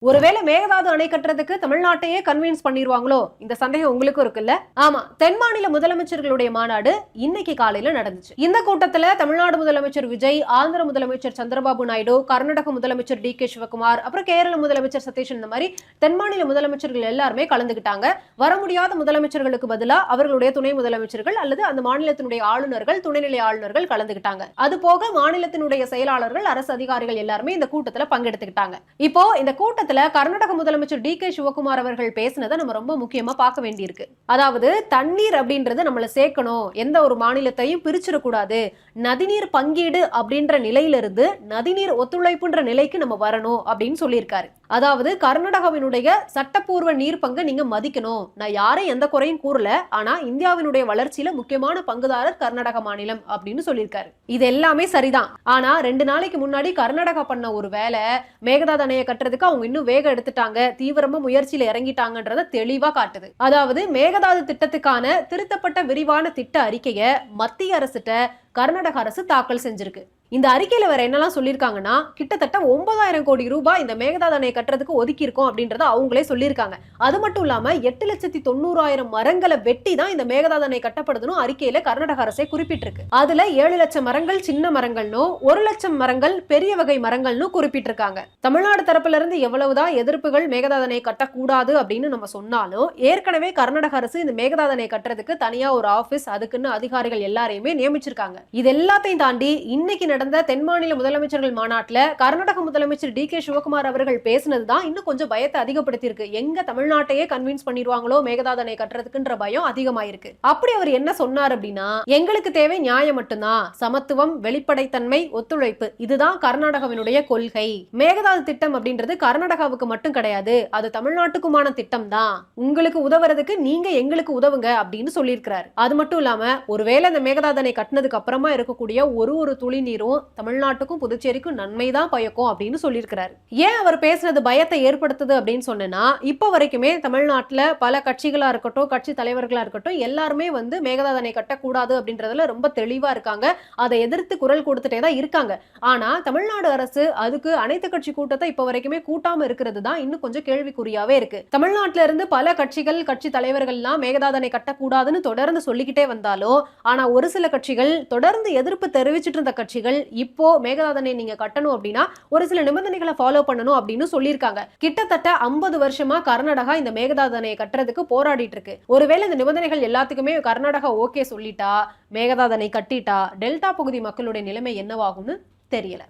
ஒருவேளை மேகதாது அணை கட்டுறதுக்கு தமிழ்நாட்டையே கன்வின்ஸ் பண்ணிடுவாங்களோ இந்த சந்தேகம் உங்களுக்கும் இருக்குல்ல? ஆமா, தென் மாநில முதலமைச்சர்களுடைய மாநாடு இன்னைக்கு காலையில நடந்துச்சு. இந்த கூட்டத்துல தமிழ்நாடு முதலமைச்சர் விஜய், ஆந்திர முதலமைச்சர் சந்திரபாபு நாயுடு, கர்நாடக முதலமைச்சர் டி கே சிவகுமார், அப்புறம் கேரள முதலமைச்சர் சதீஷ், இந்த மாதிரி தென் மாநில முதலமைச்சர்கள் எல்லாருமே கலந்துகிட்டாங்க. வர முடியாத முதலமைச்சர்களுக்கு பதிலா அவர்களுடைய துணை முதலமைச்சர்கள் அல்லது அந்த மாநிலத்தினுடைய ஆளுநர்கள், துணைநிலை ஆளுநர்கள் கலந்துகிட்டாங்க. அது போக மாநிலத்தினுடைய செயலாளர்கள், அரசு அதிகாரிகள் எல்லாருமே இந்த கூட்டத்துல பங்கெடுத்துக்கிட்டாங்க. இப்போ இந்த கூட்டத்துல கர்நாடக முதலமைச்சர் டி கே சிவகுமார் அவர்கள் பேசினதை நம்ம ரொம்ப முக்கியமா பார்க்க வேண்டியிருக்கு. அதாவது தண்ணீர் அப்படின்றது நம்மள சேர்க்கணும், எந்த ஒரு மாநிலத்தையும் பிரிச்சிடக்கூடாது, நதிநீர் பங்கீடு அப்படின்ற நிலையிலிருந்து நதிநீர் ஒத்துழைப்புன்ற நிலைக்கு நம்ம வரணும் அப்படின்னு சொல்லியிருக்காரு. அதாவது கர்நாடகாவினுடைய சட்டப்பூர்வ நீர் பங்கை நீங்க மதிக்கணும். நான் யாரையும் எந்த குறையும் கூறல, ஆனா இந்தியாவினுடைய வளர்ச்சியில முக்கியமான பங்குதாரர் கர்நாடக மாநிலம் அப்படின்னு சொல்லியிருக்காரு. இது எல்லாமே சரிதான். ஆனா 2 நாளைக்கு முன்னாடி கர்நாடகா பண்ண ஒரு வேலை மேகதாது அணையை கட்டுறதுக்கு அவங்க இன்னும் வேகம் எடுத்துட்டாங்க, தீவிரமா முயற்சியில இறங்கிட்டாங்கன்றத தெளிவா காட்டுது. அதாவது மேகதாது திட்டத்துக்கான திருத்தப்பட்ட விரிவான திட்ட அறிக்கையை மத்திய அரசிட்ட கர்நாடக அரசு தாக்கல் செஞ்சிருக்கு. இந்த அறிக்கையில வேற என்னெல்லாம் சொல்லியிருக்காங்கன்னா, கிட்டத்தட்ட 9,000 கோடி ரூபாய் இந்த மேகதாது அணை கட்டுறதுக்கு ஒதுக்கி இருக்கோம் அப்படின்றத அவங்களே சொல்லியிருக்காங்க. அது மட்டும் இல்லாம 8,90,000 மரங்களை வெட்டி தான் இந்த மேகதாது அணை கட்டப்படுதுன்னு அறிக்கையில கர்நாடக அரசே குறிப்பிட்டிருக்கு. அதுல 7 லட்சம் மரங்கள் சின்ன மரங்கள்னும் 1 லட்சம் மரங்கள் பெரிய வகை மரங்கள்னு குறிப்பிட்டிருக்காங்க. தமிழ்நாடு தரப்புல இருந்து எவ்வளவுதான் எதிர்ப்புகள் மேகதாது அணை கட்டக்கூடாது அப்படின்னு நம்ம சொன்னாலும், ஏற்கனவே கர்நாடக அரசு இந்த மேகதாது அணை கட்டுறதுக்கு தனியா ஒரு ஆபீஸ், அதுக்குன்னு அதிகாரிகள் எல்லாரையுமே நியமிச்சிருக்காங்க. இது எல்லாத்தையும் தாண்டி இன்னைக்கு நடந்த தென் மாநில முதலமைச்சர்கள் மாநாட்டில் கர்நாடக முதலமைச்சர் டி கே சிவகுமார் அவர்கள் பேசினதுதான் இன்னும் கொஞ்சம் பயத்தை அதிகப்படுத்தியிருக்கு. எங்க தமிழ்நாட்டையே கன்வின்ஸ் பண்ணிடுவாங்களோ மேகதாது அணை கட்டுறதுக்குன்ற பயம் அதிகமாயிருக்கு. அப்படி அவர் என்ன சொன்னார் அப்படின்னா, எங்களுக்கு தேவை நியாயம் மட்டும்தான், சமத்துவம், வெளிப்படைத்தன்மை, ஒத்துழைப்பு, இதுதான் கர்நாடகாவினுடைய கொள்கை. மேகதாது திட்டம் அப்படின்றது கர்நாடகாவுக்கு மட்டும் கிடையாது, அது தமிழ்நாட்டுக்குமான திட்டம் தான். உங்களுக்கு உதவுறதுக்கு நீங்க எங்களுக்கு உதவுங்க அப்படின்னு சொல்லியிருக்கிறார். அது மட்டும் இல்லாம ஒருவேளை இந்த மேகதாது அணை கட்டினதுக்கு அப்புறமா இருக்கக்கூடிய ஒரு துளி நீரும் தமிழ்நாட்டுக்கும் புதுச்சேரிக்கும் நன்மைதான் பயக்கும் அப்படின்னு சொல்லியிருக்கிறாரு. ஏன் அவர் பேசுனது பயத்தை ஏற்படுத்துது அப்படின்னு சொன்னா, இப்ப வரைக்குமே தமிழ்நாட்டுல பல கட்சிகளா இருக்கட்டும், கட்சி தலைவர்களா இருக்கட்டும், எல்லாருமே மேகதாது அணை கட்டக்கூடாது அப்படின்றதுல ரொம்ப தெளிவா இருக்காங்க. அதை எதிர்த்து குரல் கொடுத்துட்டே தான் இருக்காங்க. ஆனா தமிழ்நாடு அரசு அதுக்கு அனைத்து கட்சி கூட்டத்தை இப்ப வரைக்குமே கூட்டாம இருக்கிறது தான் இன்னும் கொஞ்சம் கேள்விக்குறியாவே இருக்கு. தமிழ்நாட்டில இருந்து பல கட்சிகள், கட்சி தலைவர்கள்லாம் மேகதாது அணை கட்டக்கூடாதுன்னு தொடர்ந்து சொல்லிக்கிட்டே வந்தாலும், ஆனா ஒரு சில கட்சிகள், தொடர்ந்து எதிர்ப்பு தெரிவிச்சிட்டு இருந்த கட்சிகள், இப்போ மேகதாது அணை நீங்க கட்டணும் அப்படின்னா ஒரு சில நிபந்தனைகளை ஃபாலோ பண்ணணும் அப்படின்னு சொல்லியிருக்காங்க. கிட்டத்தட்ட 50 வருஷமா கர்நாடகா இந்த மேகதாது அணையை கட்டுறதுக்கு போராடிட்டு இருக்கு. ஒருவேளை இந்த நிபந்தனைகள் எல்லாத்துக்குமே கர்நாடகா ஓகே சொல்லிட்டா, மேகதாது அணை கட்டிட்டா, டெல்டா பகுதி மக்களுடைய நிலைமை என்னவாகும்னு தெரியல.